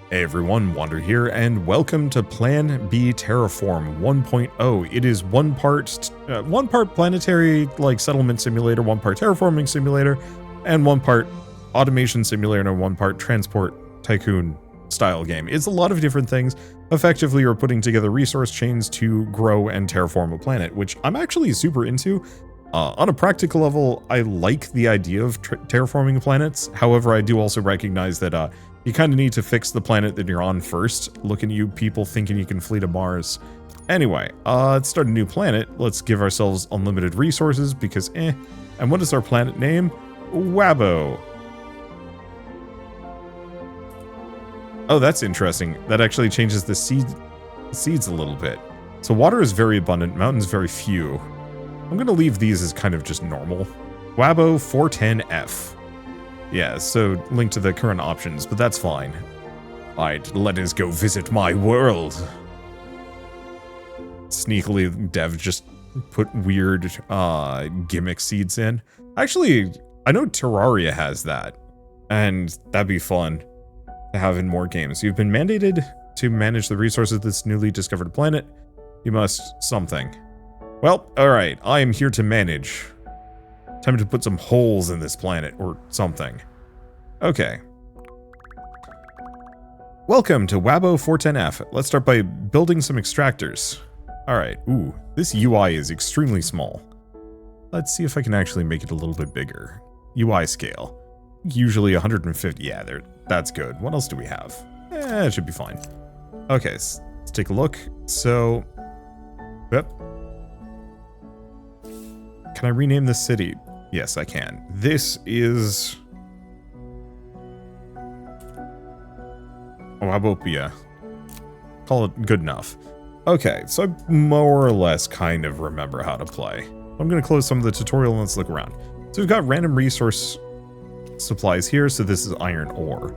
Hey everyone, Wander here, and welcome to Plan B Terraform 1.0. It is one part planetary like settlement simulator, one part terraforming simulator, and one part automation simulator, and one part transport tycoon style game. It's a lot of different things. Effectively, you're putting together resource chains to grow and terraform a planet, which I'm actually super into. On a practical level, I like the idea of terraforming planets. However, I do also recognize that you kind of need to fix the planet that you're on first. Looking at you people thinking you can flee to Mars. Anyway, let's start a new planet. Let's give ourselves unlimited resources because And what is our planet name? Wabo. Oh, that's interesting. That actually changes the seeds a little bit. So water is very abundant, mountains very few. I'm going to leave these as kind of just normal. Wabo 410F. Yeah, so link to the current options, but that's fine. Alright, let us go visit my world. Sneakily, Dev just put weird gimmick seeds in. Actually, I know Terraria has that, and that'd be fun to have in more games. You've been mandated to manage the resources of this newly discovered planet. You must something. Well, alright, I am here to manage. Time to put some holes in this planet, or something. Okay. Welcome to Wabo 410F. Let's start by building some extractors. Alright, ooh, this UI is extremely small. Let's see if I can actually make it a little bit bigger. UI scale. Usually 150, yeah, that's good. What else do we have? It should be fine. Okay, let's take a look. So, yep. Can I rename this city? Yes, I can. This is Wabopia. Call it good enough. Okay, so I more or less kind of remember how to play. I'm going to close some of the tutorial and let's look around. So we've got random resource supplies here, so this is iron ore.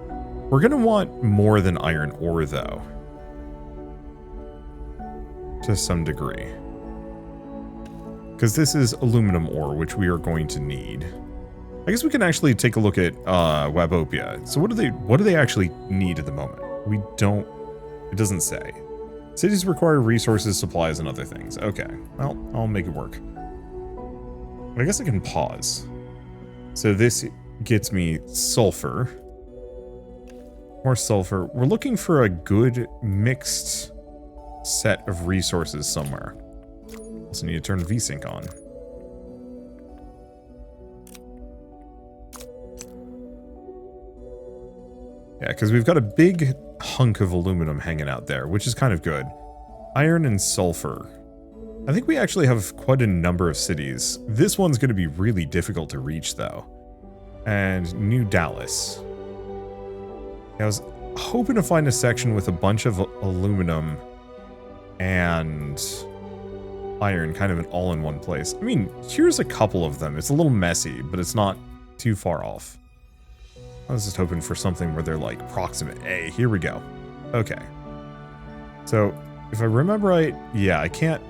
We're going to want more than iron ore, though. To some degree. Because this is aluminum ore, which we are going to need. I guess we can actually take a look at Wabopia. So what do they actually need at the moment? We don't... It doesn't say. Cities require resources, supplies, and other things. Okay, well, I'll make it work. I guess I can pause. So this gets me sulfur. More sulfur. We're looking for a good mixed set of resources somewhere. Also need to turn VSync on. Yeah, because we've got a big hunk of aluminum hanging out there, which is kind of good. Iron and sulfur. I think we actually have quite a number of cities. This one's going to be really difficult to reach, though. And New Dallas. I was hoping to find a section with a bunch of aluminum and iron kind of an all-in-one place. I mean, here's a couple of them. It's a little messy, but it's not too far off. I was just hoping for something where they're like proximate. Hey, here we go. Okay. So if I remember right, yeah, I can't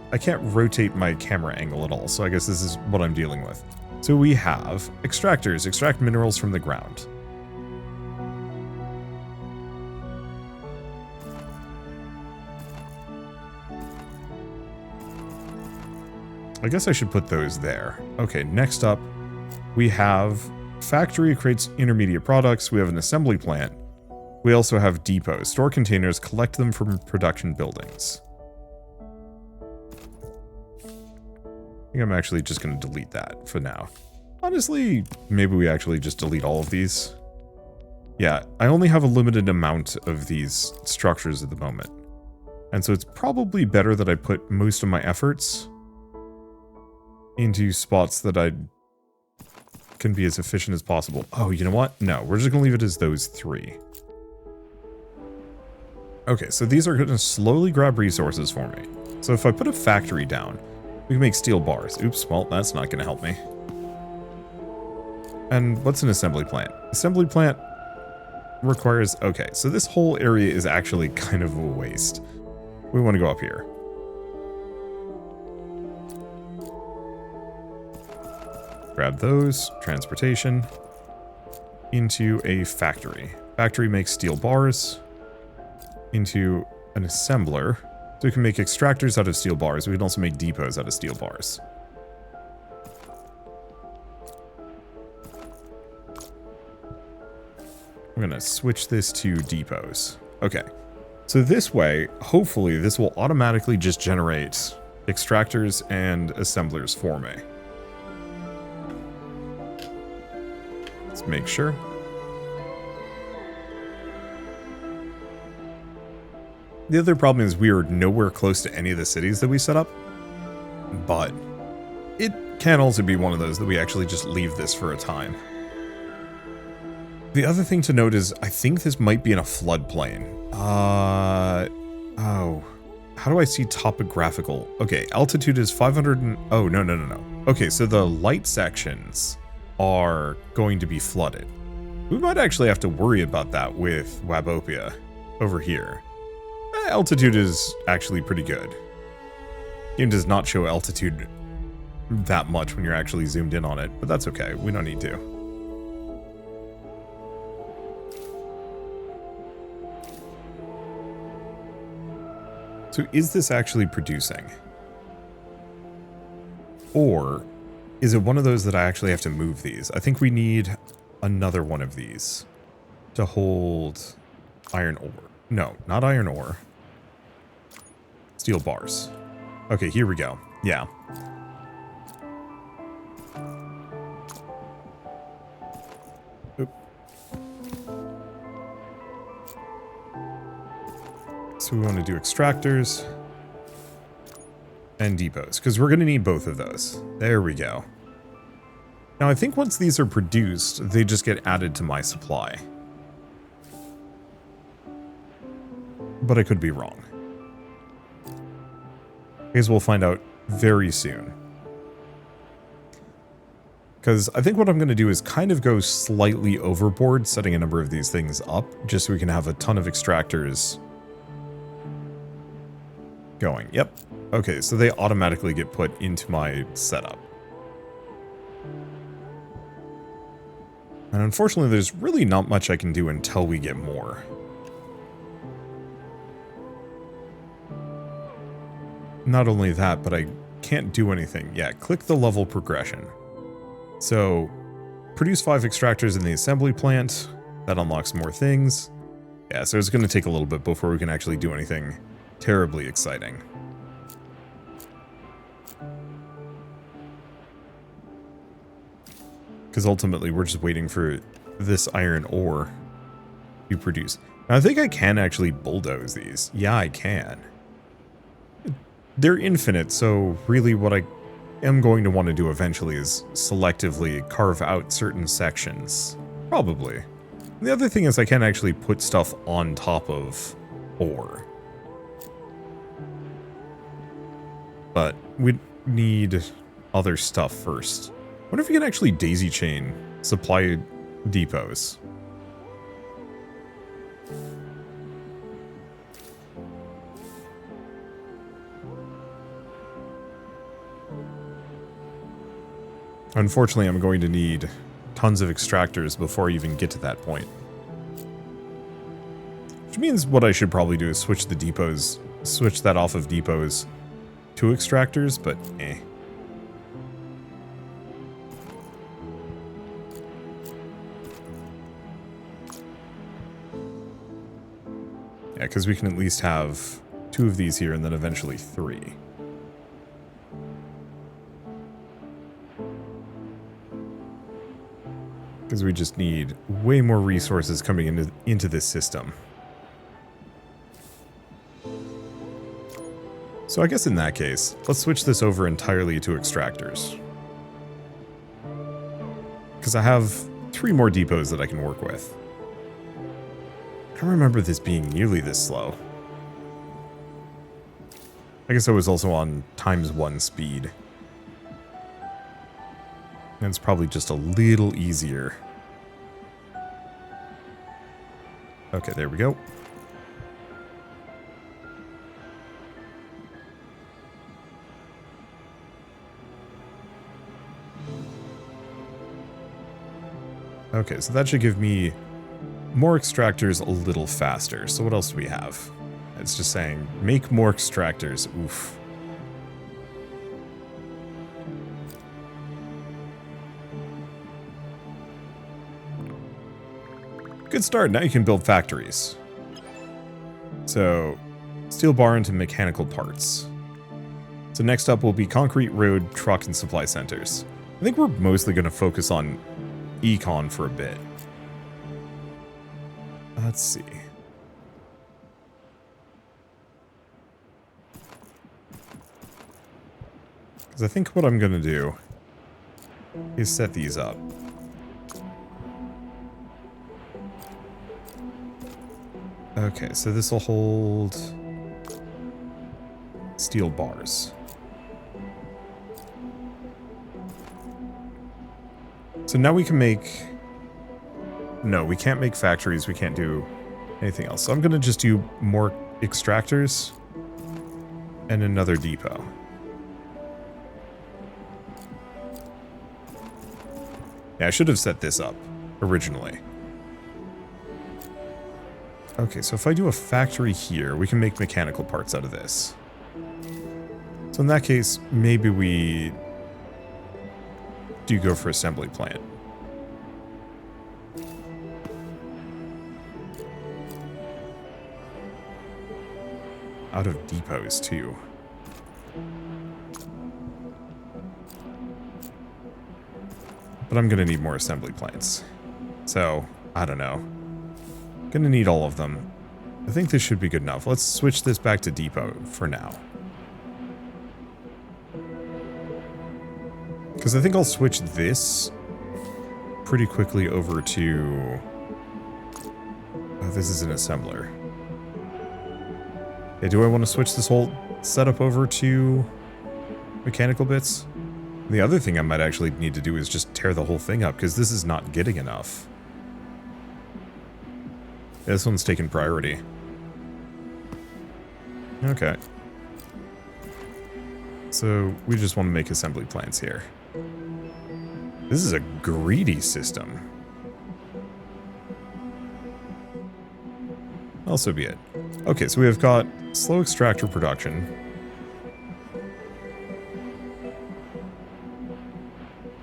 rotate my camera angle at all. So I guess this is what I'm dealing with. So we have extractors, extract minerals from the ground. I guess I should put those there. Okay, next up, we have factory creates intermediate products. We have an assembly plant. We also have depots, store containers, collect them from production buildings. I think I'm actually just going to delete that for now. Honestly, maybe we actually just delete all of these. Yeah, I only have a limited amount of these structures at the moment. And so it's probably better that I put most of my efforts into spots that I can be as efficient as possible. Oh, you know what? No, we're just going to leave it as those three. Okay, so these are going to slowly grab resources for me. So if I put a factory down, we can make steel bars. Oops, well, that's not going to help me. And what's an assembly plant? Assembly plant requires... Okay, so this whole area is actually kind of a waste. We want to go up here. Grab those, transportation, into a factory. Factory makes steel bars. into an assembler. So we can make extractors out of steel bars. We can also make depots out of steel bars. I'm going to switch this to depots. Okay. So this way, hopefully, this will automatically just generate extractors and assemblers for me. Let's make sure. The other problem is we are nowhere close to any of the cities that we set up, but it can also be one of those that we actually just leave this for a time. The other thing to note is I think this might be in a floodplain. Oh, how do I see topographical? Okay, altitude is 500 and, oh, no. Okay, so the light sections are going to be flooded. We might actually have to worry about that with Wabopia over here. Altitude is actually pretty good. Game does not show altitude that much when you're actually zoomed in on it, but that's okay. We don't need to. So is this actually producing? Or is it one of those that I actually have to move these? I think we need another one of these to hold iron ore. No, not iron ore. Steel bars. Okay, here we go. Yeah. Oop. So we want to do extractors and depots, because we're going to need both of those. There we go. Now I think once these are produced, they just get added to my supply. But I could be wrong. I guess we'll find out very soon. Because I think what I'm going to do is kind of go slightly overboard, setting a number of these things up, just so we can have a ton of extractors going. Yep. Okay, so they automatically get put into my setup. And unfortunately, there's really not much I can do until we get more. Not only that, but I can't do anything. Yeah, click the level progression. So, produce 5 extractors in the assembly plant. That unlocks more things. Yeah, so it's going to take a little bit before we can actually do anything terribly exciting. Because ultimately, we're just waiting for this iron ore to produce. Now, I think I can actually bulldoze these. Yeah, I can. They're infinite, so really what I am going to want to do eventually is selectively carve out certain sections. Probably. And the other thing is I can actually put stuff on top of ore. But we need other stuff first. I wonder if we can actually daisy chain supply depots. Unfortunately, I'm going to need tons of extractors before I even get to that point. Which means what I should probably do is switch the depots, switch that off of depots to extractors, but eh. Yeah, because we can at least have 2 of these here and then eventually 3. Because we just need way more resources coming into this system. So I guess in that case, let's switch this over entirely to extractors. Because I have 3 more depots that I can work with. I don't remember this being nearly this slow. I guess I was also on ×1 speed. And it's probably just a little easier. Okay, there we go. Okay, so that should give me more extractors a little faster. So what else do we have? It's just saying, make more extractors. Oof. Good start. Now you can build factories. So, steel bar into mechanical parts. So next up will be concrete, road, truck, and supply centers. I think we're mostly going to focus on econ for a bit. Let's see. Because I think what I'm going to do is set these up. Okay, so this will hold steel bars. So now we can make... No, we can't make factories. We can't do anything else. So I'm going to just do more extractors and another depot. Yeah, I should have set this up originally. Okay, so if I do a factory here, we can make mechanical parts out of this. So in that case, maybe we do go for assembly plant. Out of depots, too. But I'm gonna need more assembly plants. So, I don't know. Gonna need all of them. I think this should be good enough. Let's switch this back to depot for now. Because I think I'll switch this pretty quickly over to... Oh, this is an assembler. Okay, do I want to switch this whole setup over to mechanical bits? The other thing I might actually need to do is just tear the whole thing up, because this is not getting enough. Yeah, this one's taking priority. Okay. So, we just want to make assembly plants here. This is a greedy system. Also be it. Okay, so we have got slow extractor production.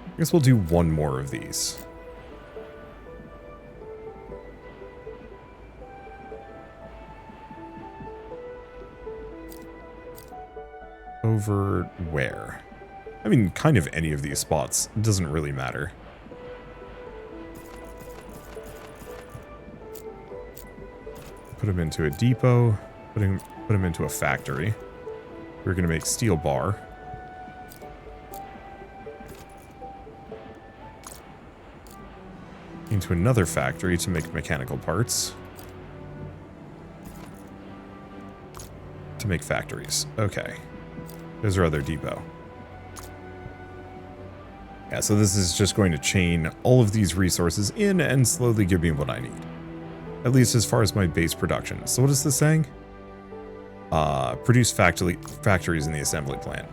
I guess we'll do one more of these. Over where? I mean, kind of any of these spots. It doesn't really matter. Put them into a depot. Put them into a factory. We're going to make steel bar. Into another factory to make mechanical parts. To make factories. Okay. There's our other depot. Yeah, so this is just going to chain all of these resources in and slowly give me what I need. At least as far as my base production. So what is this saying? Produce factories in the assembly plant.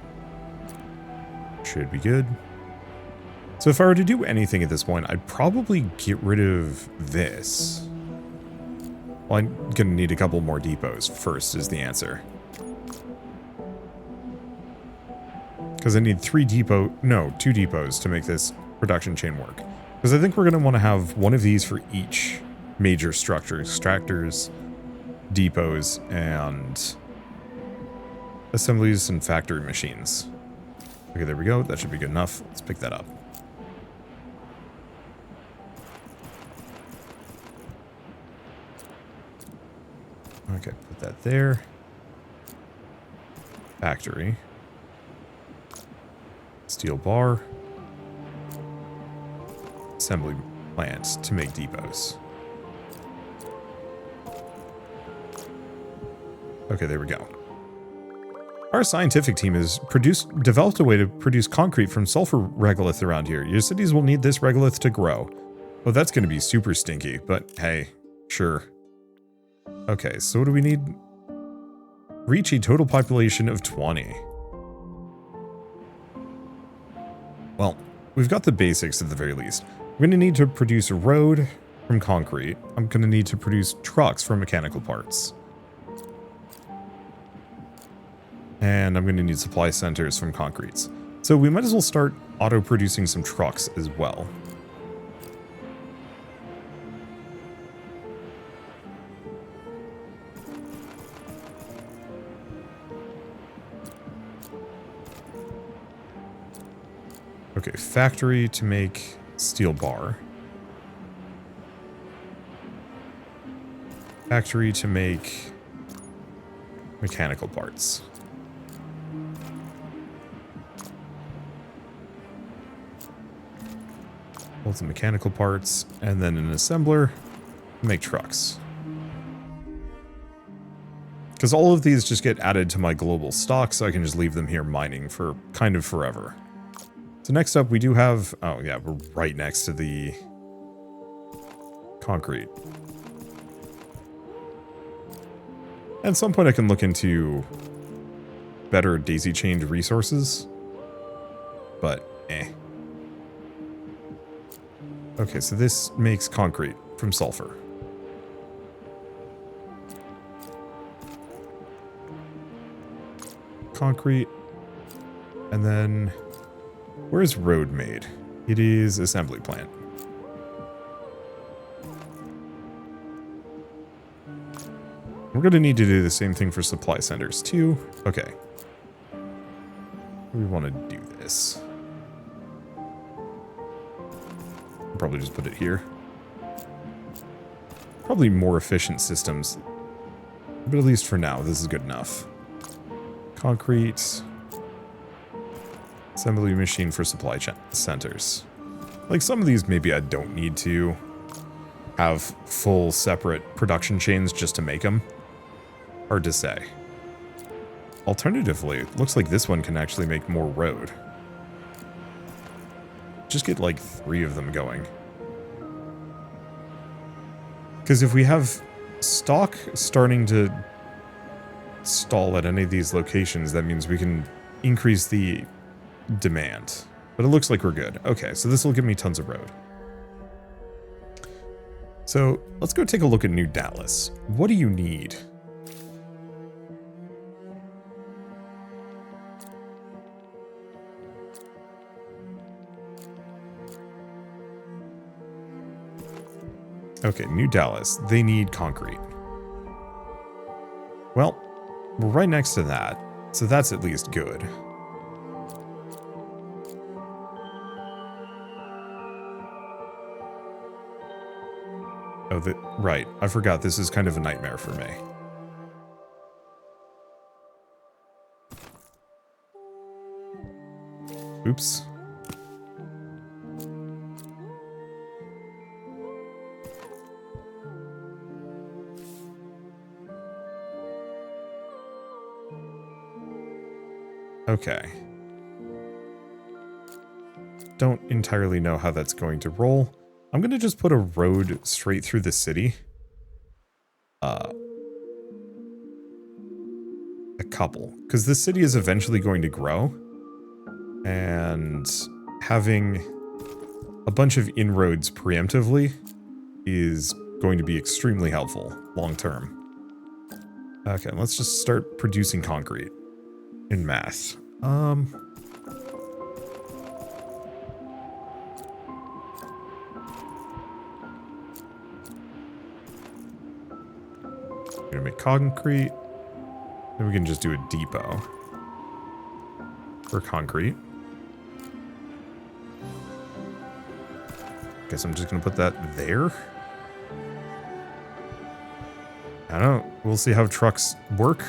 Should be good. So if I were to do anything at this point, I'd probably get rid of this. Well, I'm going to need a couple more depots first is the answer. Because I need two depots to make this production chain work. Because I think we're going to want to have one of these for each major structure. Extractors, depots, and assemblies and factory machines. Okay, there we go. That should be good enough. Let's pick that up. Okay, put that there. Factory. Steel bar. Assembly plants to make depots. Okay, there we go. Our scientific team has developed a way to produce concrete from sulfur regolith around here. Your cities will need this regolith to grow. Well, that's going to be super stinky, but hey, sure. Okay, so what do we need? Reach a total population of 20. Well, we've got the basics at the very least. We're going to need to produce a road from concrete. I'm going to need to produce trucks from mechanical parts. And I'm going to need supply centers from concretes. So we might as well start auto-producing some trucks as well. Okay, factory to make steel bar. Factory to make mechanical parts. Lots of mechanical parts, and then an assembler to make trucks. Because all of these just get added to my global stock, so I can just leave them here mining for kind of forever. So next up, we do have... Oh, yeah, we're right next to the concrete. At some point, I can look into better daisy-chained resources. But, eh. Okay, so this makes concrete from sulfur. Concrete. And then... Where is road made? It is assembly plant. We're going to need to do the same thing for supply centers too. Okay. We want to do this. I'll probably just put it here. Probably more efficient systems. But at least for now, this is good enough. Concrete. Assembly machine for supply centers. Like some of these maybe I don't need to have full separate production chains just to make them. Hard to say. Alternatively, it looks like this one can actually make more road. Just get like 3 of them going. Because if we have stock starting to stall at any of these locations, that means we can increase the demand. But it looks like we're good. Okay, so this will give me tons of road. So let's go take a look at New Dallas. What do you need? Okay, New Dallas. They need concrete. Well, we're right next to that, so that's at least good. Oh, right. I forgot this is kind of a nightmare for me. Oops. Okay. Don't entirely know how that's going to roll. I'm going to just put a road straight through the city. A couple. Because this city is eventually going to grow. And having a bunch of inroads preemptively is going to be extremely helpful long term. Okay, let's just start producing concrete in mass. Gonna make concrete. Then we can just do a depot for concrete. Guess I'm just gonna put that there. I don't know. We'll see how trucks work.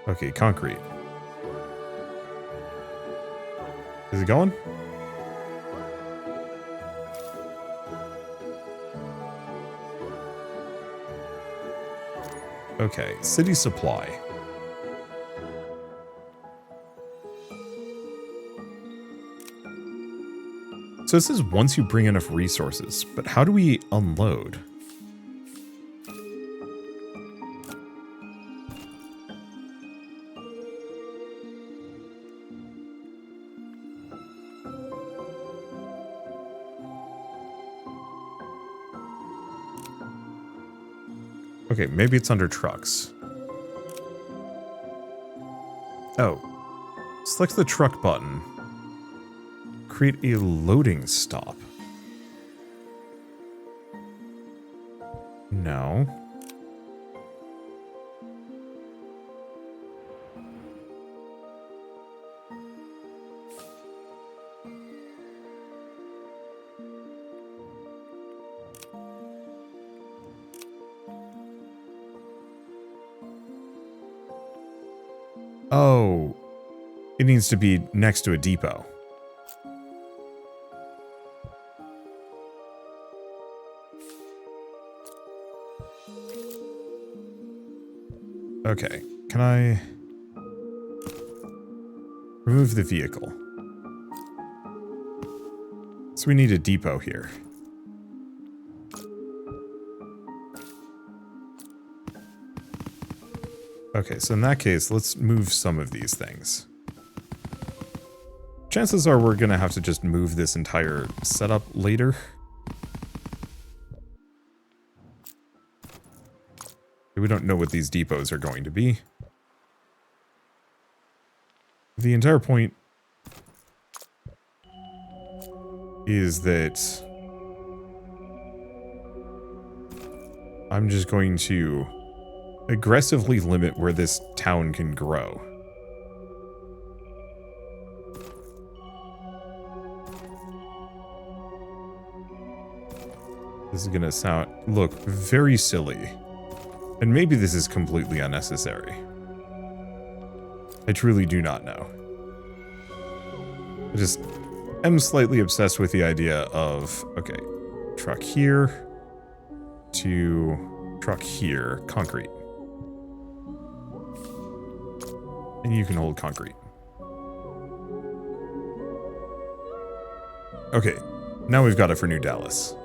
Okay, concrete. Is it going? Okay, city supply. So it says once you bring enough resources, but how do we unload? Okay, maybe it's under trucks. Oh. Select the truck button. Create a loading stop. No. Oh, it needs to be next to a depot. Okay, can I remove the vehicle? So we need a depot here. Okay, so in that case, let's move some of these things. Chances are we're going to have to just move this entire setup later. We don't know what these depots are going to be. The entire point is that I'm just going to aggressively limit where this town can grow. This is gonna look very silly. And maybe this is completely unnecessary. I truly do not know. I just am slightly obsessed with the idea of, okay, truck here to truck here, concrete. And you can hold concrete. Okay, now we've got it for New Dallas.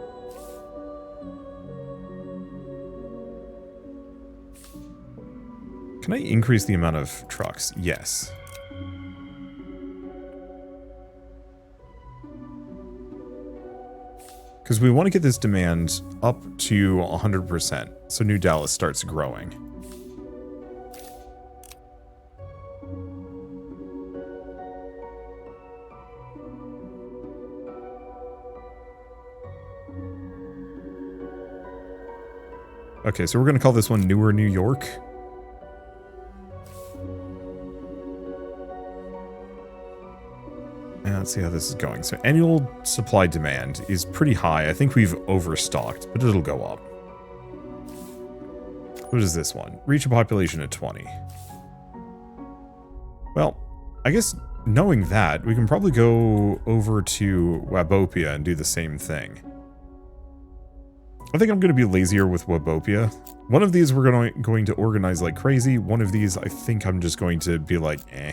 Can I increase the amount of trucks? Yes. Because we want to get this demand up to 100%, so New Dallas starts growing. Okay, so we're going to call this one Newer New York. And let's see how this is going. So annual supply demand is pretty high. I think we've overstocked, but it'll go up. What is this one? Reach a population of 20. Well, I guess knowing that, we can probably go over to Wabopia and do the same thing. I think I'm going to be lazier with Wabopia. One of these we're going to organize like crazy. One of these I think I'm just going to be like, eh.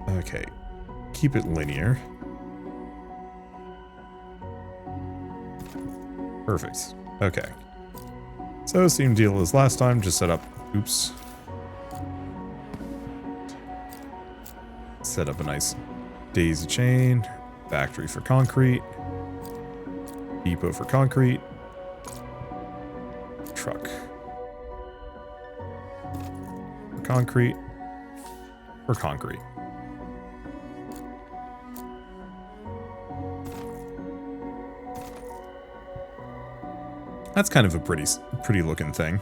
Okay, keep it linear. Perfect. Okay. So, same deal as last time, just set up, oops. Set up a nice daisy chain, factory for concrete, depot for concrete, truck for concrete, for concrete. That's kind of a pretty looking thing.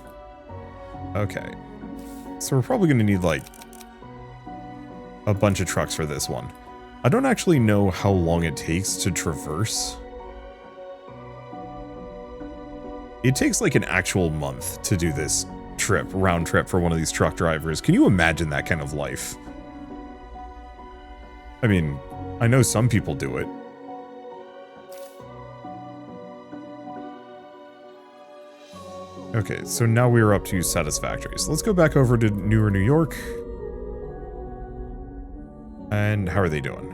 Okay. So we're probably going to need, like, a bunch of trucks for this one. I don't actually know how long it takes to traverse. It takes, like, an actual month to do this trip, round trip for one of these truck drivers. Can you imagine that kind of life? I mean, I know some people do it. Okay, so now we're up to satisfactory. So let's go back over to Newer New York. And how are they doing?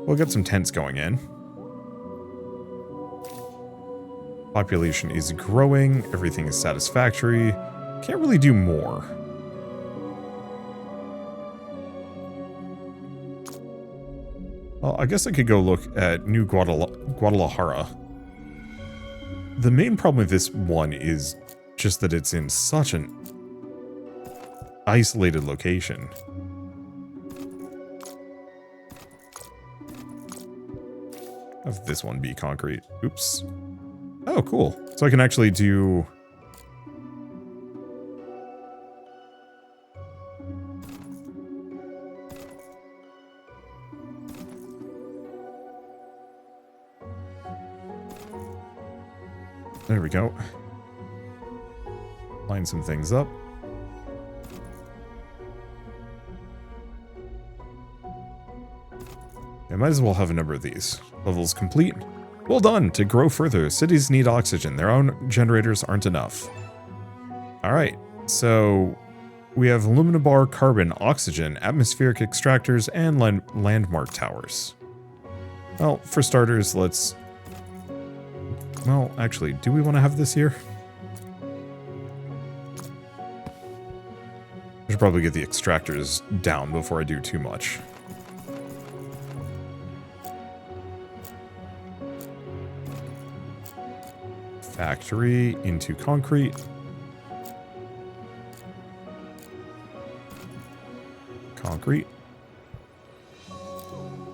We'll get some tents going in. Population is growing. Everything is satisfactory. Can't really do more. Well, I guess I could go look at New Guadalajara. The main problem with this one is just that it's in such an isolated location. Have this one be concrete. Oops. Oh, cool. So I can actually do... There we go. Line some things up. I might as well have a number of these. Levels complete. Well done! To grow further, cities need oxygen. Their own generators aren't enough. Alright, so we have aluminum bar, carbon, oxygen, atmospheric extractors, and landmark towers. Well, for starters, let's... Well, actually, do we want to have this here? I should probably get the extractors down before I do too much. Factory into concrete. Concrete.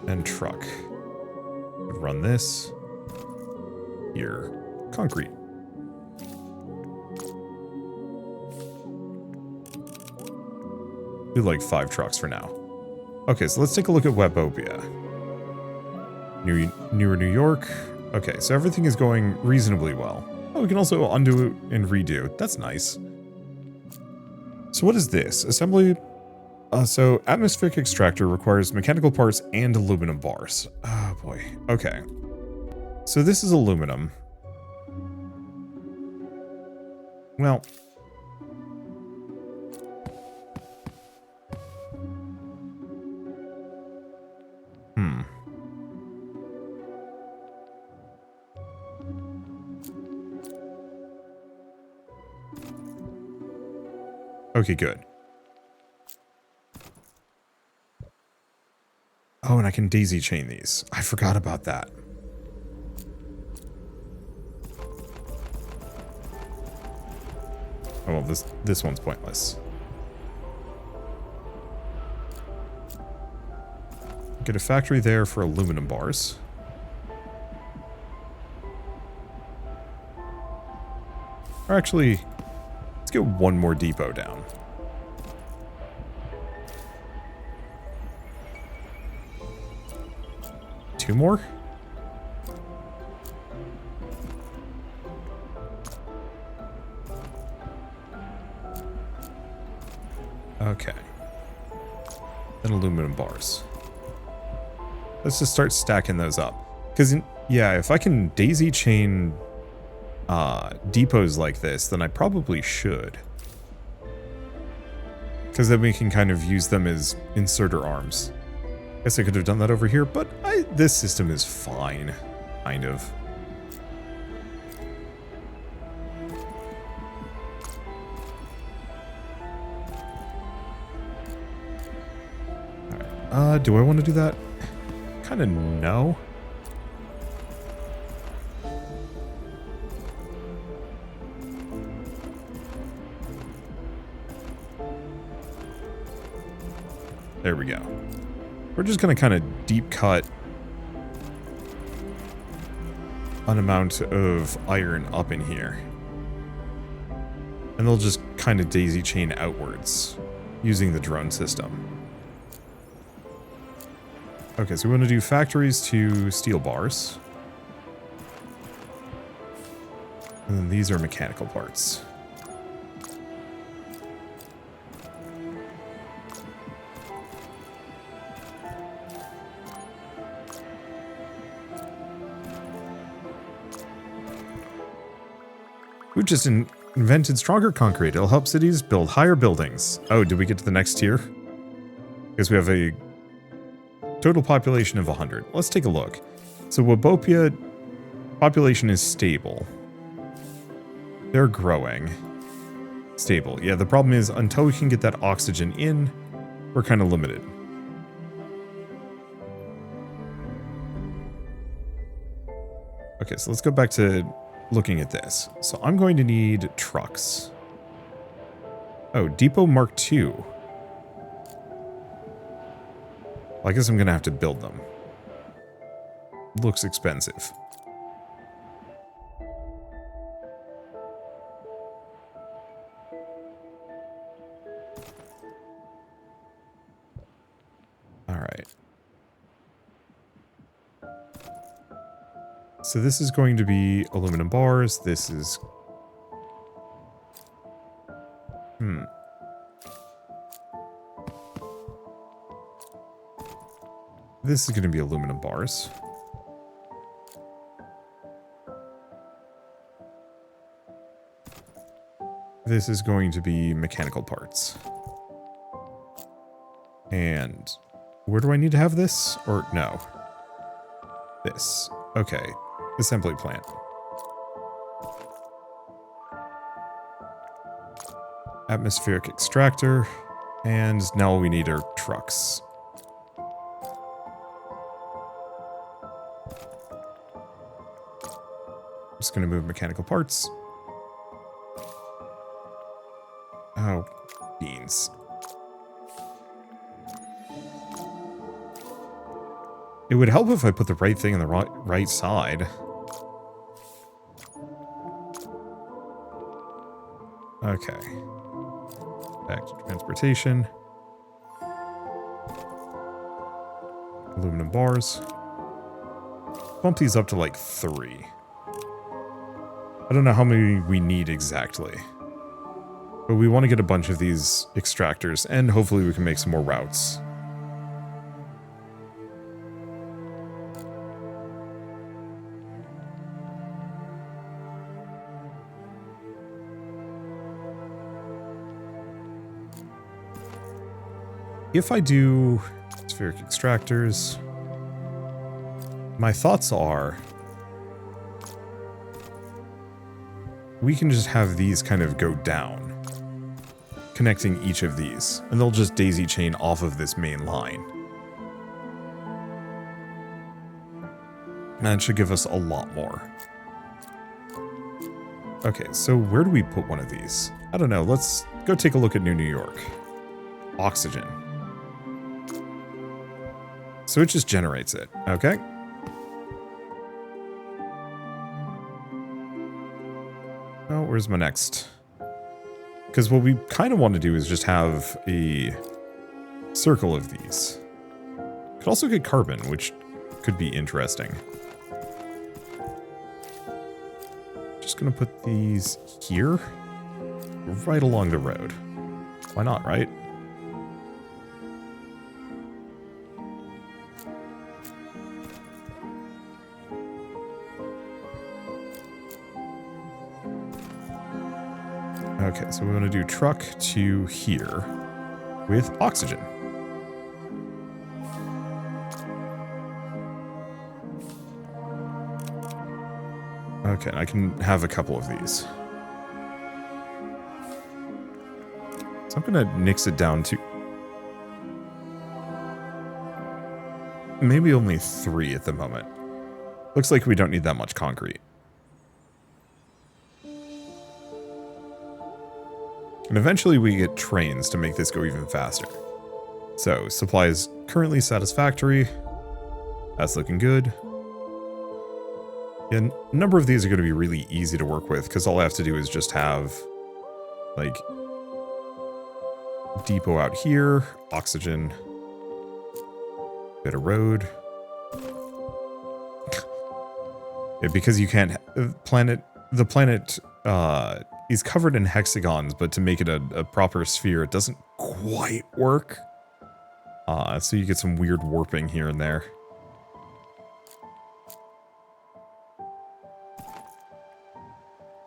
And truck. Run this. Here. Concrete. Do like 5 trucks for now. Okay, so let's take a look at Webopia. Newer New York. Okay, so everything is going reasonably well. Oh, we can also undo and redo. That's nice. So what is this? Assembly... so atmospheric extractor requires mechanical parts and aluminum bars. Oh boy. Okay. So this is aluminum. Well... Okay, good. Oh, and I can daisy chain these. I forgot about that. Oh, well, this one's pointless. Get a factory there for aluminum bars. Or actually, let's get one more depot down. Two more? Okay. Then aluminum bars. Let's just start stacking those up. Because, yeah, if I can daisy chain depots like this, then I probably should. Because then we can kind of use them as inserter arms. Guess I could have done that over here, but this system is fine. Kind of. Alright. Do I want to do that? Kind of no. There we go. We're just going to kind of deep cut an amount of iron up in here. And they'll just kind of daisy chain outwards using the drone system. Okay, so we want to do factories to steel bars. And then these are mechanical parts. We just invented stronger concrete. It'll help cities build higher buildings. Oh, did we get to the next tier? Because we have a total population of 100. Let's take a look. So Webopia population is stable. They're growing. Stable. Yeah, the problem is until we can get that oxygen in, we're kind of limited. Okay, so let's go back to looking at this. So I'm going to need trucks. Oh, Depot Mark II. Well, I guess I'm going to have to build them. Looks expensive. All right. So this is going to be aluminum bars. This is... This is going to be aluminum bars. This is going to be mechanical parts. And where do I need to have this? Or no. This. Okay. Assembly plant. Atmospheric extractor. And now all we need are trucks. I'm just going to move mechanical parts. Oh, beans. It would help if I put the right thing on the right side. Okay. Back to transportation. Aluminum bars. Bump these up to like 3. I don't know how many we need exactly. But we want to get a bunch of these extractors, and hopefully we can make some more routes. If I do spheric extractors, my thoughts are we can just have these kind of go down, connecting each of these, and they'll just daisy chain off of this main line. And that should give us a lot more. Okay, so where do we put one of these? I don't know, let's go take a look at New York. Oxygen. So it just generates it, okay? Oh, where's my next? Because what we kind of want to do is just have a circle of these. Could also get carbon, which could be interesting. Just gonna put these here, right along the road. Why not, right? Okay, so we want to do truck to here with oxygen. Okay, I can have a couple of these. So I'm going to nix it down to maybe only 3 at the moment. Looks like we don't need that much concrete. And eventually we get trains to make this go even faster. So, supply is currently satisfactory. That's looking good. And a number of these are going to be really easy to work with, because all I have to do is just have, like, depot out here, oxygen, bit of road. Yeah, because you can't, the planet, is covered in hexagons, but to make it a proper sphere, it doesn't quite work. So you get some weird warping here and there.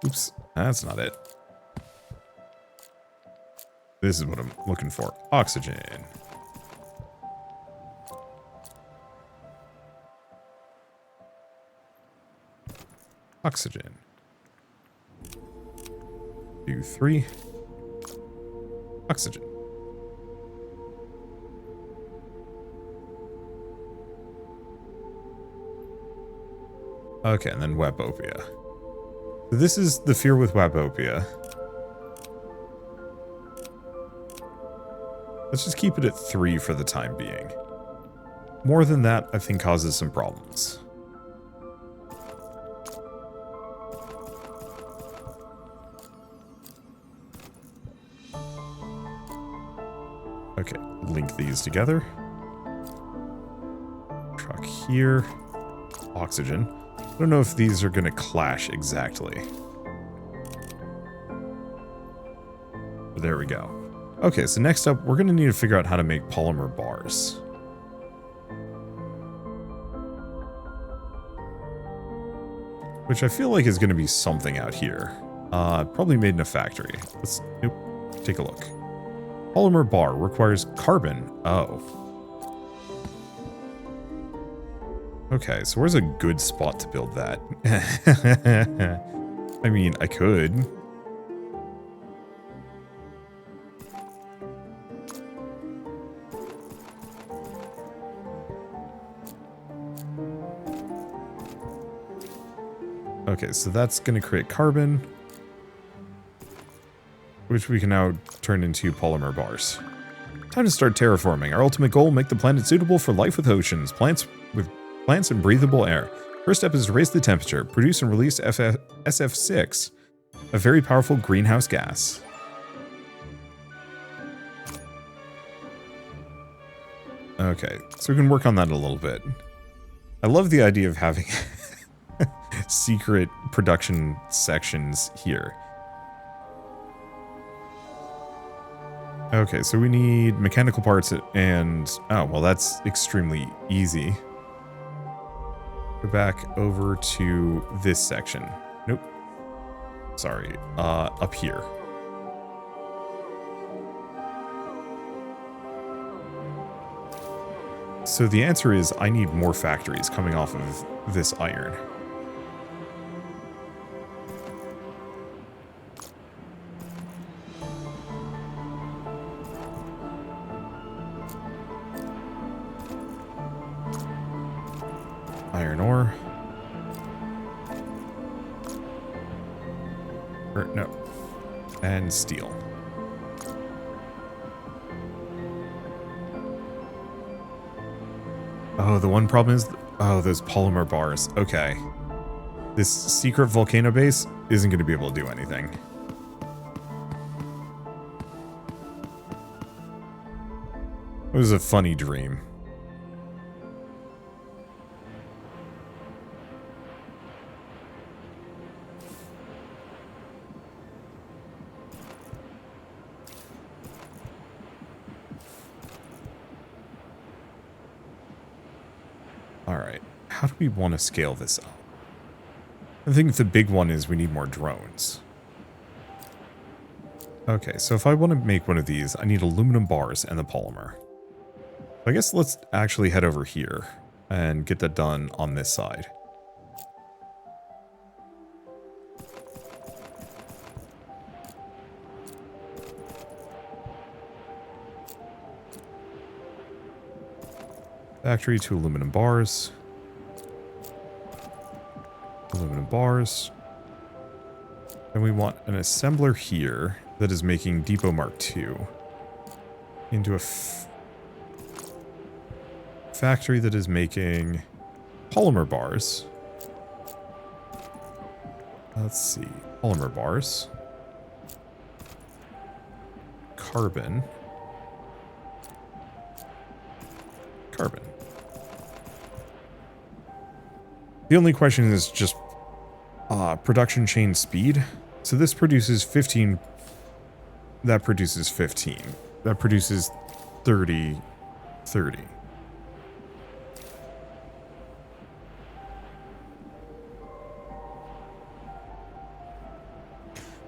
Oops, that's not it. This is what I'm looking for. Oxygen. Oxygen. Do 3. Oxygen. Okay, and then Webopia. So this is the fear with Webopia. Let's just keep it at 3 for the time being. More than that, I think causes some problems. Okay, link these together. Truck here. Oxygen. I don't know if these are going to clash exactly. But there we go. Okay, so next up, we're going to need to figure out how to make polymer bars. Which I feel like is going to be something out here. Probably made in a factory. Let's take a look. Polymer bar requires carbon. Oh. Okay, so where's a good spot to build that? I mean, I could. Okay, so that's going to create carbon, which we can now turn into polymer bars. Time to start terraforming. Our ultimate goal, make the planet suitable for life with oceans, plants and breathable air. First step is to raise the temperature, produce and release SF6, a very powerful greenhouse gas. Okay, so we can work on that a little bit. I love the idea of having secret production sections here. Okay, so we need mechanical parts and... oh, well, that's extremely easy. Go back over to this section. Nope. Sorry, up here. So the answer is I need more factories coming off of this iron. Iron ore. Or, no. And steel. Oh, the one problem is... oh, those polymer bars. Okay. This secret volcano base isn't going to be able to do anything. It was a funny dream. Alright, how do we want to scale this up? I think the big one is we need more drones. Okay, so if I want to make one of these, I need aluminum bars and the polymer. I guess let's actually head over here and get that done on this side. Factory to aluminum bars. Aluminum bars. And we want an assembler here that is making Depot Mark II into a factory that is making polymer bars. Let's see. Polymer bars. Carbon. Carbon. The only question is just production chain speed. So this produces 15. That produces 15. That produces 30. 30.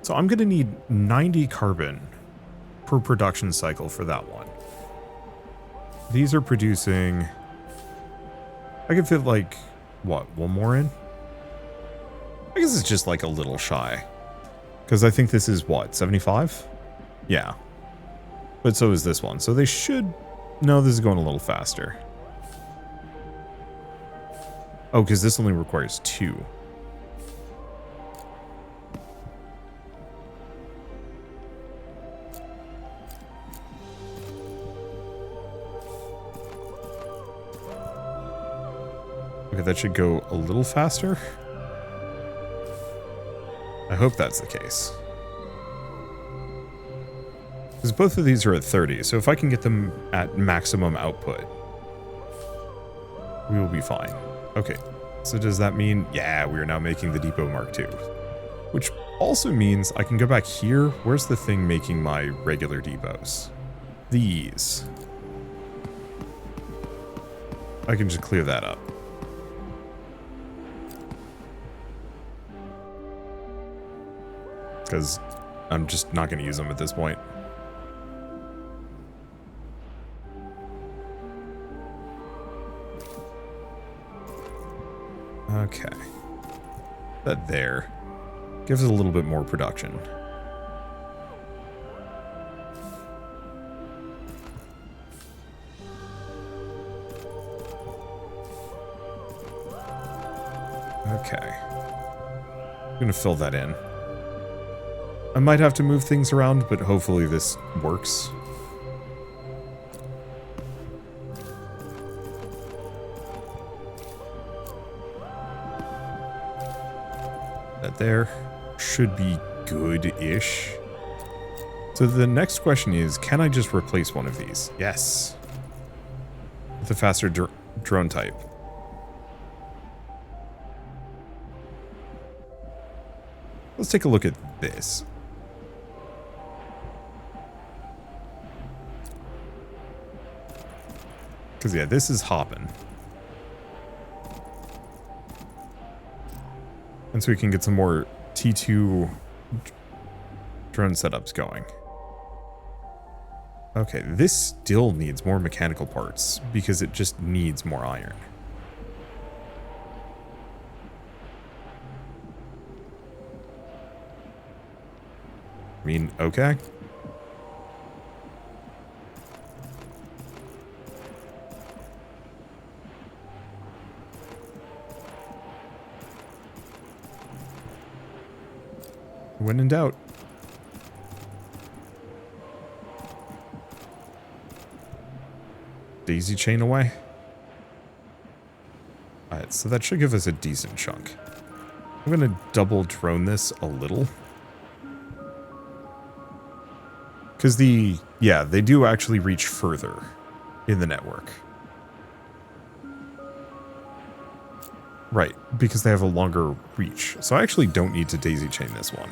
So I'm going to need 90 carbon per production cycle for that one. These are producing... I could fit like... what, one more in? I guess it's just like a little shy. Because I think this is what, 75? Yeah. But so is this one. So they should... no, this is going a little faster. Oh, because this only requires 2. Okay, that should go a little faster. I hope that's the case. Because both of these are at 30, so if I can get them at maximum output, we will be fine. Okay, so does that mean, yeah, we are now making the Depot Mark II. Which also means I can go back here. Where's the thing making my regular depots? These. I can just clear that up. Because I'm just not going to use them at this point. Okay. That there gives it a little bit more production. Okay. I'm going to fill that in. I might have to move things around, but hopefully this works. That there should be good-ish. So the next question is, can I just replace one of these? Yes. With a faster drone type. Let's take a look at this. Because, yeah, this is hopping. And so we can get some more T2 drone setups going. Okay, this still needs more mechanical parts because it just needs more iron. I mean, okay. When in doubt. Daisy chain away. Alright, so that should give us a decent chunk. I'm going to double drone this a little. Because yeah, they do actually reach further in the network. Right, because they have a longer reach. So I actually don't need to daisy chain this one.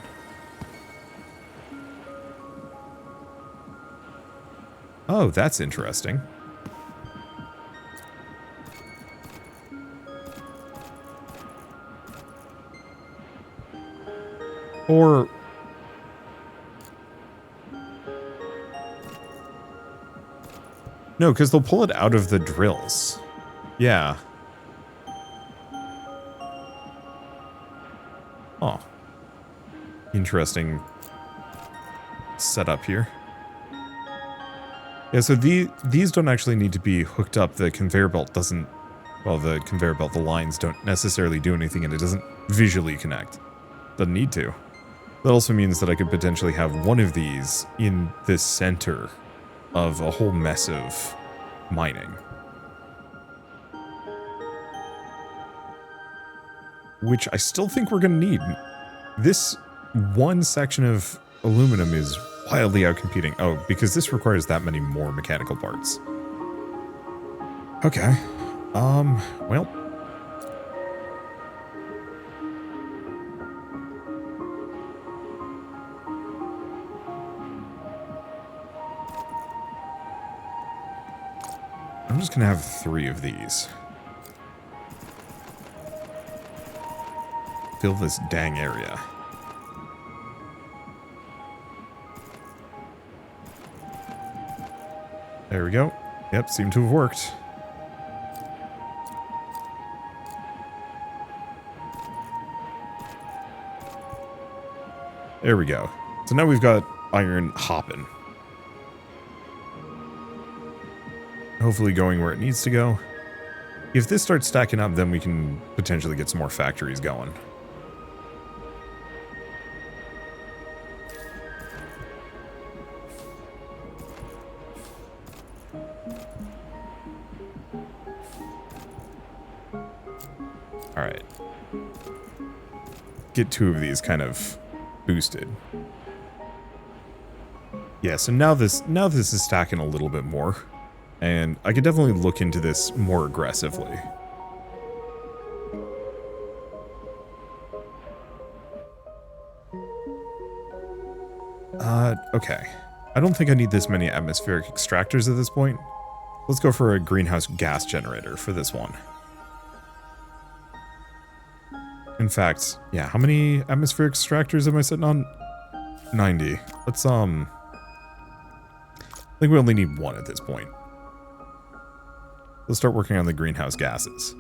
Oh, that's interesting. Or... no, because they'll pull it out of the drills. Yeah. Oh. Interesting setup here. Yeah, so these don't actually need to be hooked up. The conveyor belt doesn't... well, the conveyor belt, the lines don't necessarily do anything, and it doesn't visually connect. Doesn't need to. That also means that I could potentially have one of these in the center of a whole mess of mining. Which I still think we're going to need. This one section of aluminum is wildly outcompeting. Oh, because this requires that many more mechanical parts. Okay. Well. I'm just going to have 3 of these. Fill this dang area. There we go. Yep, seemed to have worked. There we go. So now we've got iron hopping. Hopefully going where it needs to go. If this starts stacking up, then we can potentially get some more factories going. Alright. Get 2 of these kind of boosted. Yeah, so now this is stacking a little bit more. And I could definitely look into this more aggressively. Okay. I don't think I need this many atmospheric extractors at this point. Let's go for a greenhouse gas generator for this one. In fact, yeah, how many atmospheric extractors am I sitting on? 90. Let's, I think we only need 1 at this point. Let's start working on the greenhouse gases.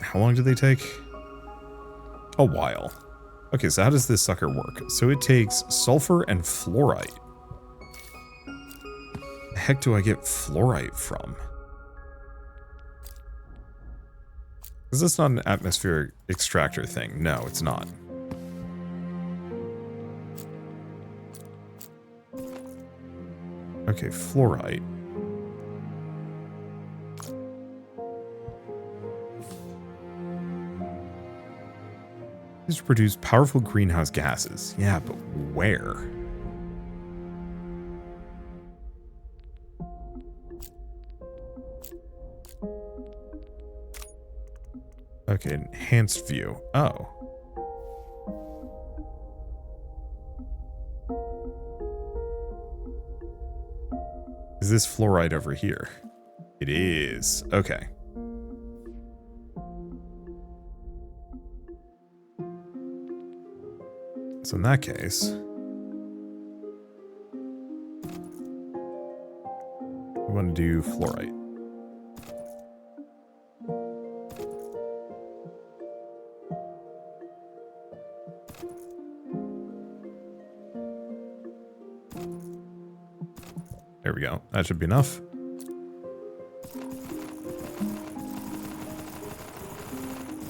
How long do they take? A while. Okay, so how does this sucker work? So it takes sulfur and fluorite. The heck do I get fluorite from? Is this not an atmospheric extractor thing? No, it's not. Okay, fluorite. These produce powerful greenhouse gases. Yeah, but where? Okay, enhanced view. Oh. Is this fluorite over here? It is. Okay. So in that case, we want to do fluorite. There we go. That should be enough.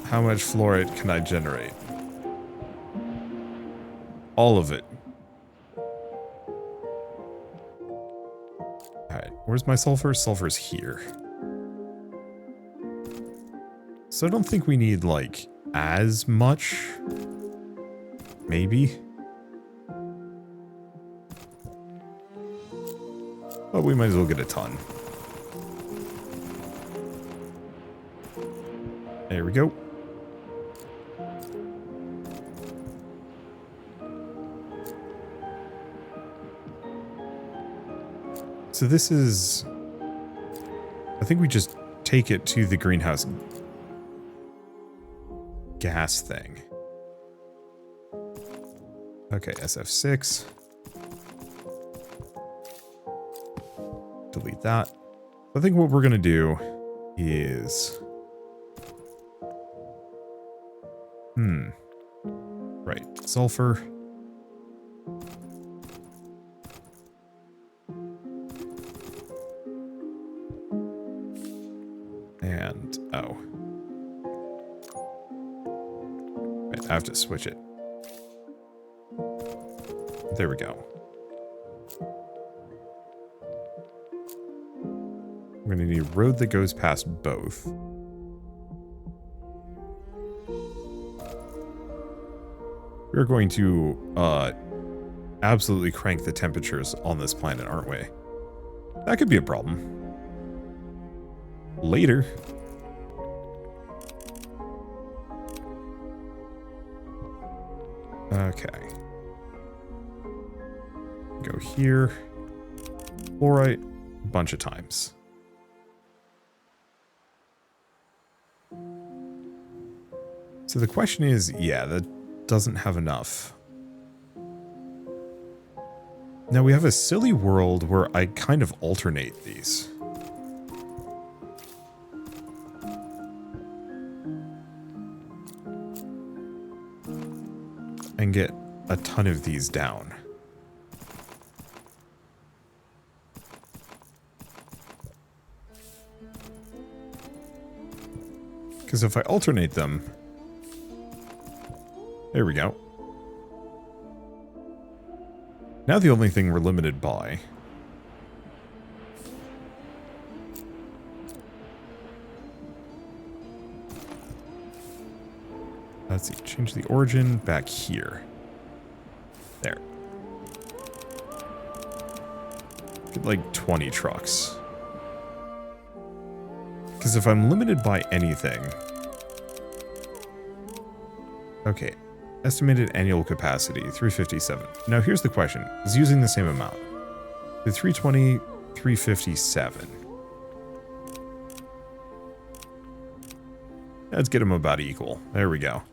How much fluorite can I generate? All of it. Alright, where's my sulfur? Sulfur's here. So I don't think we need, like, as much. Maybe. But we might as well get a ton. There we go. So this is... I think we just take it to the greenhouse gas thing. Okay, SF6. Delete that. I think what we're going to do is... Right, sulfur. And, oh. Right, I have to switch it. There we go. I'm going to need a road that goes past both. We're going to absolutely crank the temperatures on this planet, aren't we? That could be a problem. Later. Okay. Go here. Fluorite a bunch of times. So the question is, yeah, that doesn't have enough. Now we have a silly world where I kind of alternate these. And get a ton of these down. Because if I alternate them... There we go. Now the only thing we're limited by... Let's see, change the origin back here. There. Get like 20 trucks. Because if I'm limited by anything... Okay. Estimated annual capacity, 357. Now here's the question. Is using the same amount? The 320, 357. Let's get them about equal. There we go.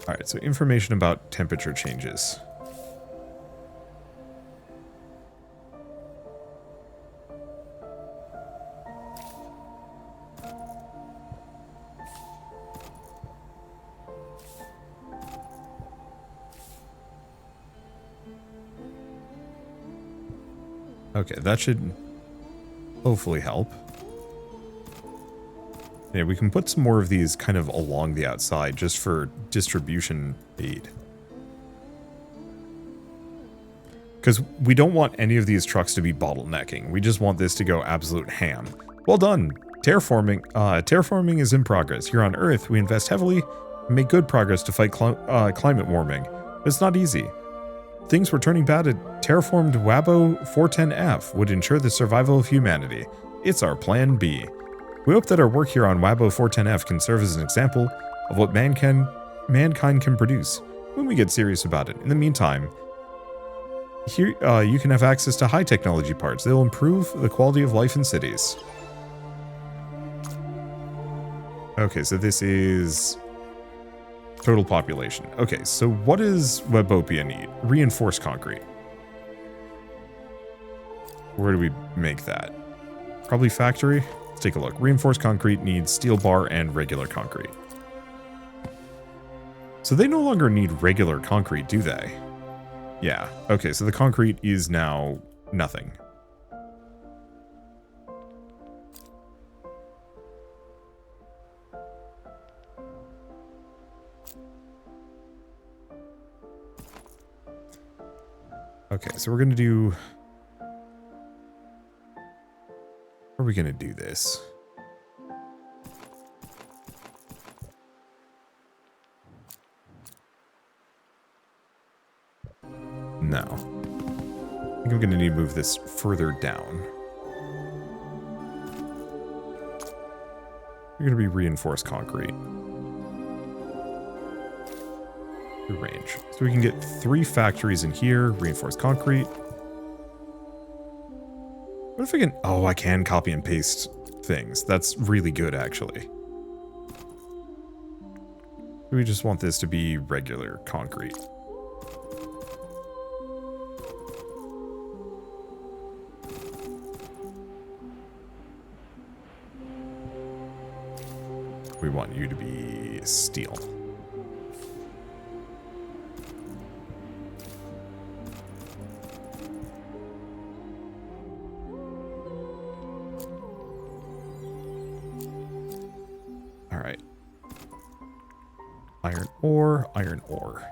Alright, so information about temperature changes. Okay, that should hopefully help. Yeah, we can put some more of these kind of along the outside just for distribution aid. Because we don't want any of these trucks to be bottlenecking. We just want this to go absolute ham. Well done! Terraforming is in progress. Here on Earth, we invest heavily and make good progress to fight climate warming. But it's not easy. Things were turning bad at terraformed Wabo 410F would ensure the survival of humanity. It's our plan B. We hope that our work here on Wabo 410F can serve as an example of what mankind can produce when we get serious about it. In the meantime, here you can have access to high technology parts. They'll improve the quality of life in cities. Okay, so this is total population. Okay, so what does Webopia need? Reinforced concrete. Where do we make that? Probably factory. Let's take a look. Reinforced concrete needs steel bar and regular concrete. So they no longer need regular concrete, do they? Yeah. Okay, so the concrete is now nothing. Okay, so we're going to do... How are we going to do this? No. I think I'm going to need to move this further down. You're going to be reinforced concrete. Range. So we can get 3 factories in here, reinforced concrete. What if I can... Oh, I can copy and paste things. That's really good, actually. We just want this to be regular concrete. We want you to be steel. Alright. Iron ore, iron ore.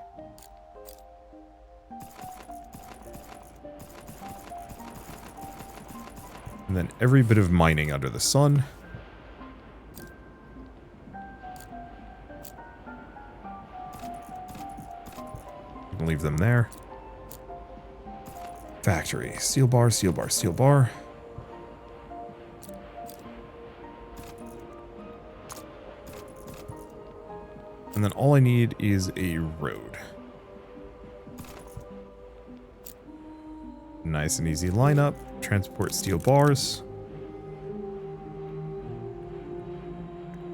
And then every bit of mining under the sun. You can leave them there. Factory. Steel bar, steel bar, steel bar. And then all I need is a road. Nice and easy lineup. Transport steel bars.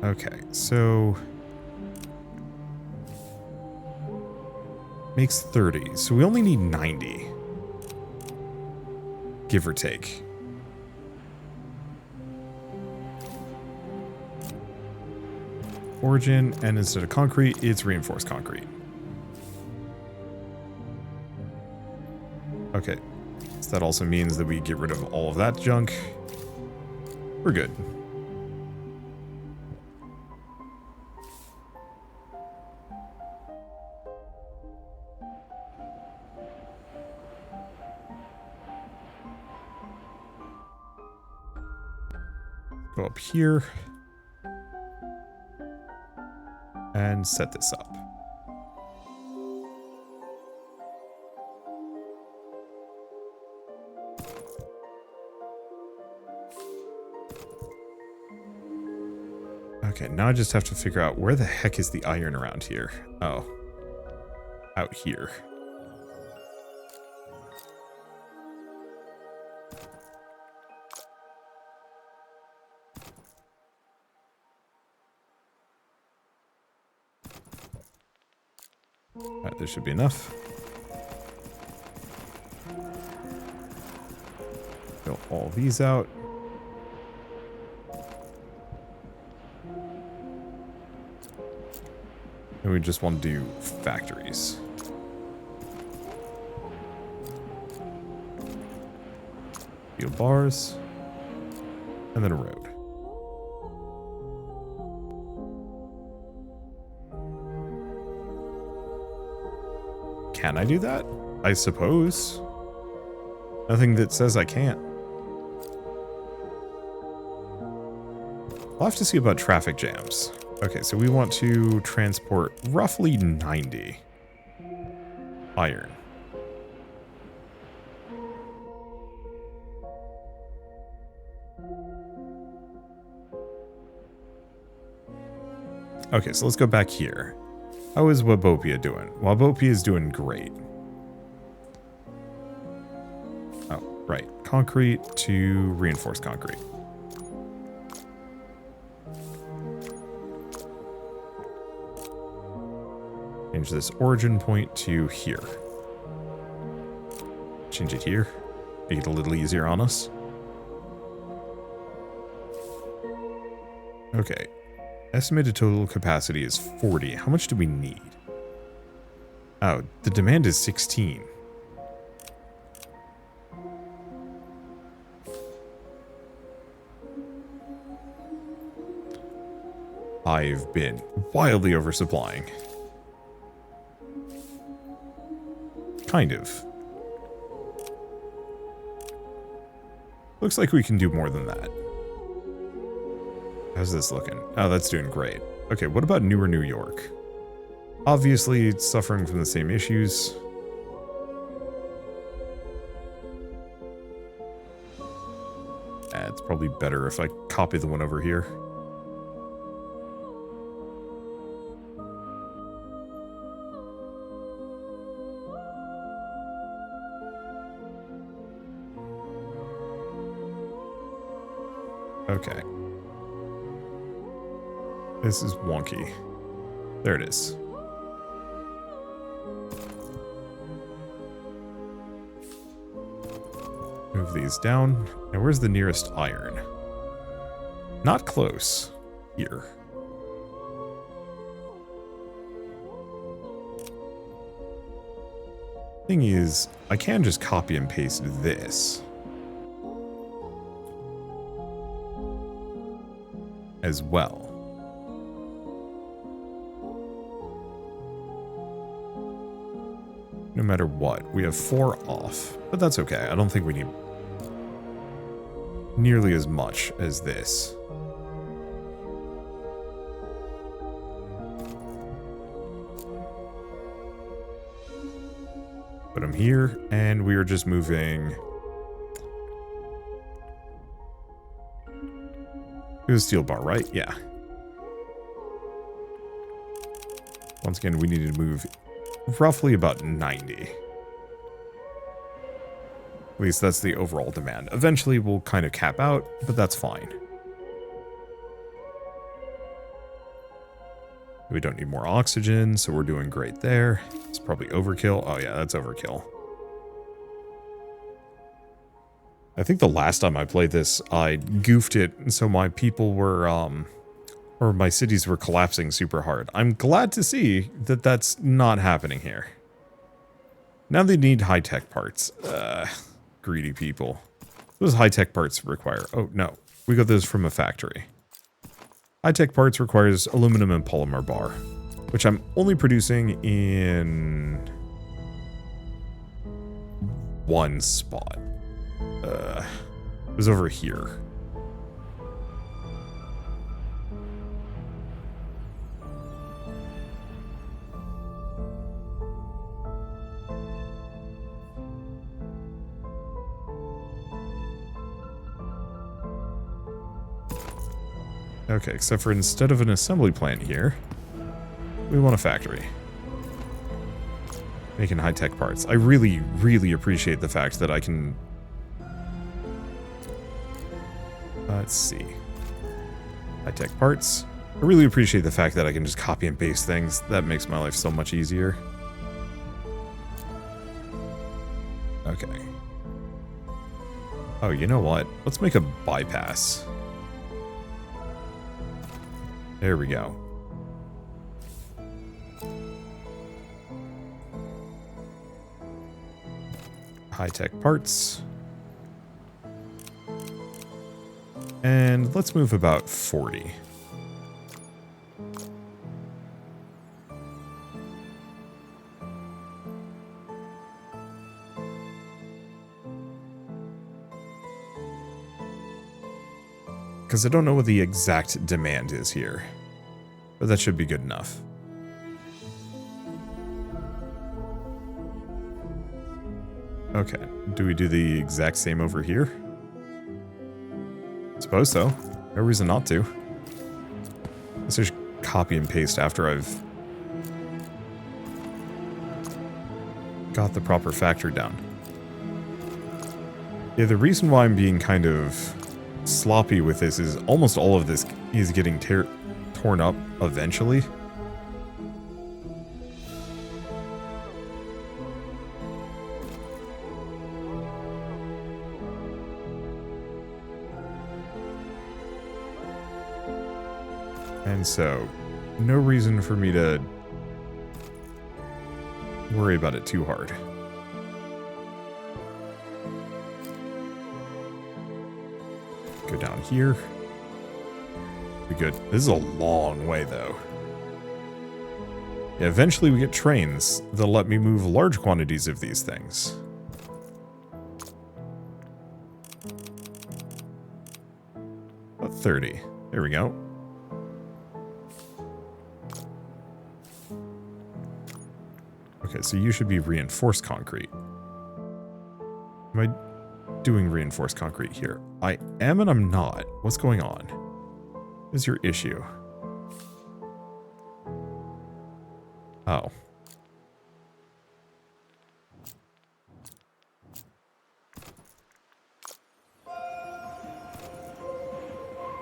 Okay, so... Makes 30. So we only need 90. Give or take. Origin, and instead of concrete, it's reinforced concrete. Okay. So that also means that we get rid of all of that junk. We're good. Go up here. And set this up. Okay, now I just have to figure out where the heck is the iron around here. Oh. Out here. Alright, there should be enough. Fill all these out. And we just want to do factories. Steel bars. And then a road. Can I do that? I suppose. Nothing that says I can't. I'll have to see about traffic jams. Okay, so we want to transport roughly 90 iron. Okay, so let's go back here. How is Wabopia doing? Wabopia is doing great. Oh, right. Concrete to reinforced concrete. Change this origin point to here. Change it here. Make it a little easier on us. Okay. Estimated total capacity is 40. How much do we need? Oh, the demand is 16. I've been wildly oversupplying. Kind of. Looks like we can do more than that. How's this looking? Oh, that's doing great. Okay, what about newer New York? Obviously, it's suffering from the same issues. It's probably better if I copy the one over here. Okay. This is wonky. There it is. Move these down. Now where's the nearest iron? Not close. Here. Thing is, I can just copy and paste this. As well. No matter what, we have 4 off, but that's okay. I don't think we need nearly as much as this. Put them here, and we are just moving. It was a steel bar, right? Yeah. Once again, we need to move roughly about 90. At least that's the overall demand. Eventually we'll kind of cap out, but that's fine. We don't need more oxygen, so we're doing great there. It's probably overkill. Oh yeah, that's overkill. I think the last time I played this, I goofed it, so my people were, or my cities were collapsing super hard. I'm glad to see that that's not happening here. Now they need high-tech parts. greedy people. What does high-tech parts require? Oh, no. We got those from a factory. High-tech parts requires aluminum and polymer bar, which I'm only producing in one spot. It was over here. Okay, except for instead of an assembly plant here, we want a factory. Making high-tech parts. I really, really appreciate the fact that I can... let's see. High-tech parts. I really appreciate the fact that I can just copy and paste things. That makes my life so much easier. Okay. Oh, you know what? Let's make a bypass. There we go. High-tech parts. And let's move about 40. Because I don't know what the exact demand is here. But that should be good enough. Okay. Do we do the exact same over here? Suppose so. No reason not to. Let's just copy and paste after I've got the proper factory down. Yeah, the reason why I'm being kind of sloppy with this is almost all of this is getting torn up eventually. And so, no reason for me to worry about it too hard. Go down here. Be good. This is a long way, though. Yeah, eventually we get trains that'll let me move large quantities of these things. About 30. There we go. Okay, so you should be reinforced concrete. Am I doing reinforced concrete here? I am and I'm not. What's going on? What's your issue? Oh.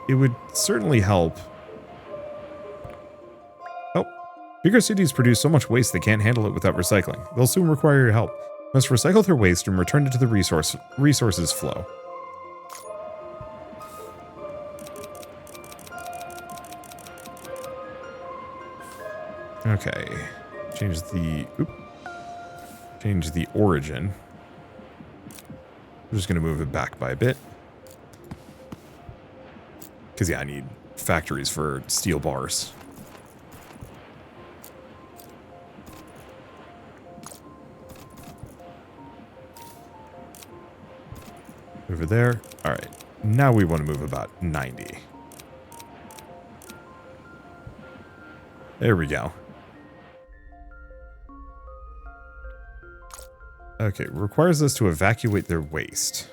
It would certainly help. Oh. Bigger cities produce so much waste they can't handle it without recycling. They'll soon require your help. Must recycle their waste and return it to the resources flow. Okay. Change the origin. I'm just going to move it back by a bit. Because, yeah, I need factories for steel bars. Over there. All right. Now we want to move about 90. There we go. Okay, requires us to evacuate their waste.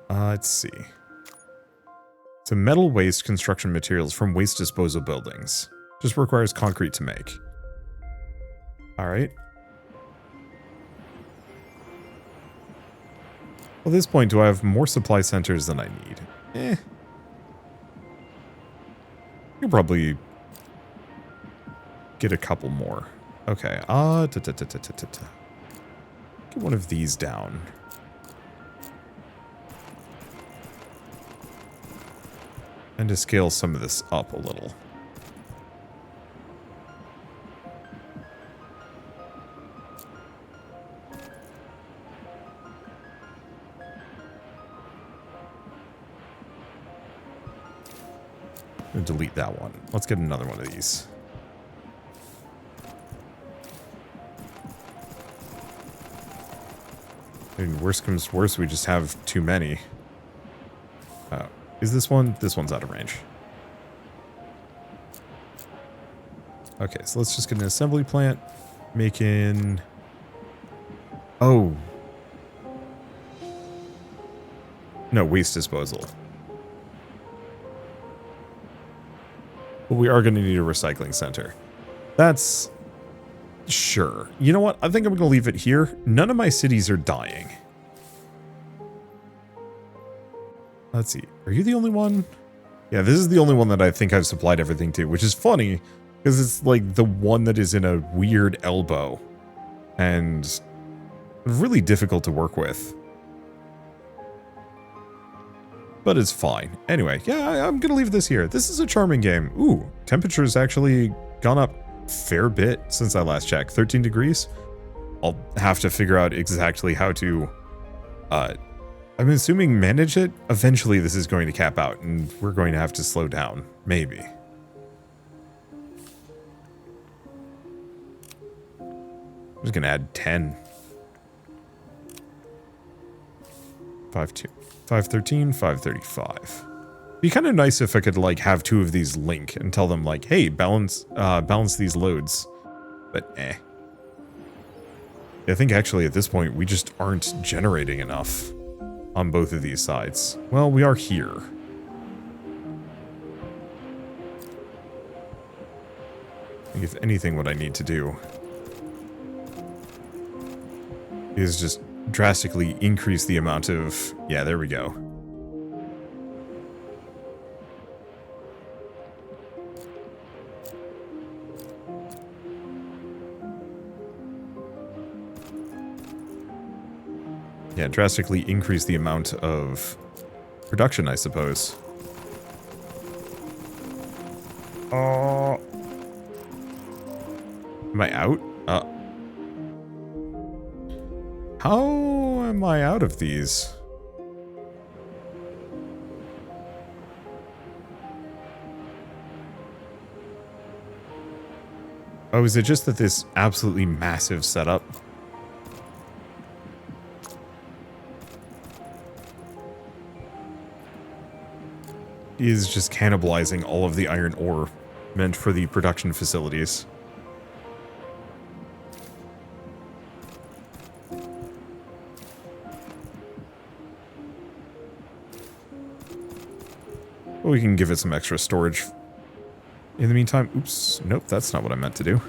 Let's see. So metal waste construction materials from waste disposal buildings. Just requires concrete to make. Alright. Well, at this point, do I have more supply centers than I need? You'll probably get a couple more. Okay, get one of these down. And to scale some of this up a little. gonna delete that one. Let's get another one of these. I mean, worst comes to worst, we just have too many. Is this one? This one's out of range. Okay, so let's just get an assembly plant. Making... Oh. No, waste disposal. But we are going to need a recycling center. That's... Sure. You know what? I think I'm going to leave it here. None of my cities are dying. Let's see. Are you the only one? Yeah, this is the only one that I think I've supplied everything to, which is funny because it's like the one that is in a weird elbow and really difficult to work with. But it's fine. Anyway, yeah, I'm going to leave this here. This is a charming game. Ooh, temperature's actually gone up a fair bit since I last checked. 13 degrees. I'll have to figure out exactly how to, I'm assuming manage it. Eventually this is going to cap out and we're going to have to slow down. Maybe. I'm just going to add 10. 513, 535. Be kind of nice if I could like have two of these link and tell them like, hey, balance these loads. But I think actually at this point we just aren't generating enough on both of these sides. Well, we are here. I think if anything what I need to do is just drastically increase the amount of... Yeah, there we go. Yeah, drastically increase the amount of production, I suppose. Am I out? How am I out of these? Oh, is it just that this absolutely massive setup is just cannibalizing all of the iron ore meant for the production facilities? Well, we can give it some extra storage. In the meantime, oops, nope, that's not what I meant to do.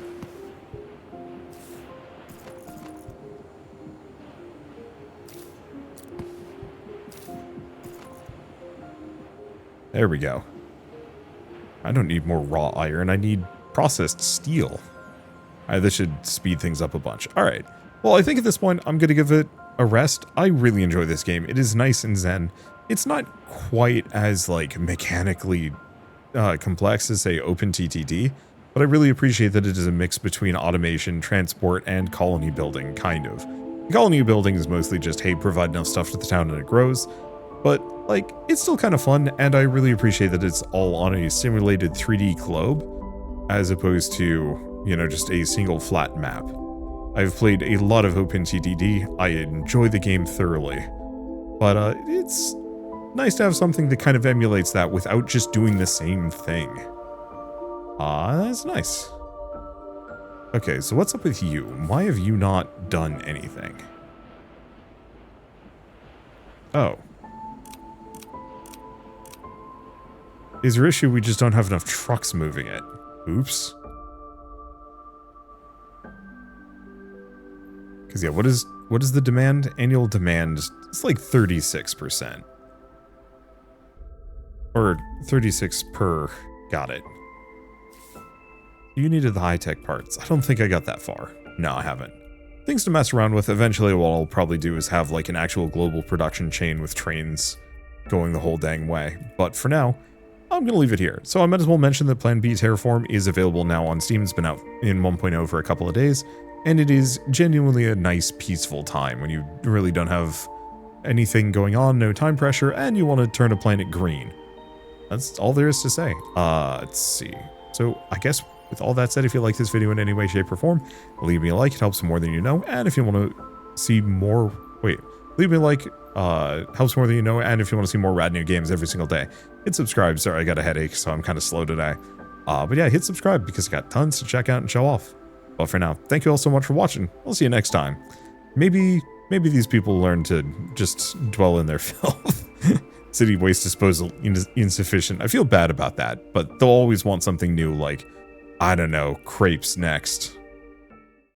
There we go. I don't need more raw iron, I need processed steel. Alright, this should speed things up a bunch. Alright, well I think at this point I'm going to give it a rest. I really enjoy this game. It is nice and zen. It's not quite as like mechanically complex as say OpenTTD, but I really appreciate that it is a mix between automation, transport, and colony building, kind of. Colony building is mostly just, hey, provide enough stuff to the town and it grows, but like, it's still kind of fun, and I really appreciate that it's all on a simulated 3D globe, as opposed to, you know, just a single flat map. I've played a lot of OpenTTD, I enjoy the game thoroughly, but it's nice to have something that kind of emulates that without just doing the same thing. That's nice. Okay, so what's up with you? Why have you not done anything? Oh. Is your issue we just don't have enough trucks moving it? Oops. Because yeah, what is the demand? Annual demand, it's like 36%. Or 36 per, got it. You needed the high-tech parts. I don't think I got that far. No, I haven't. Things to mess around with. Eventually what I'll probably do is have like an actual global production chain with trains going the whole dang way. But for now, I'm going to leave it here. So I might as well mention that Plan B Terraform is available now on Steam. It's been out in 1.0 for a couple of days, and it is genuinely a nice, peaceful time when you really don't have anything going on, no time pressure, and you want to turn a planet green. that's all there is to say. Let's see. So I guess with all that said, if you like this video in any way, shape, or form, leave me a like. It helps more than you know. And if you want to see more, leave me a like. Helps more than you know. And if you want to see more rad new games every single day, hit subscribe. Sorry, I got a headache, so I'm kind of slow today. But yeah, hit subscribe because I got tons to check out and show off. But for now, thank you all so much for watching. I'll see you next time. Maybe these people learn to just dwell in their filth. City waste disposal insufficient. I feel bad about that, but they'll always want something new, like, I don't know, crepes next.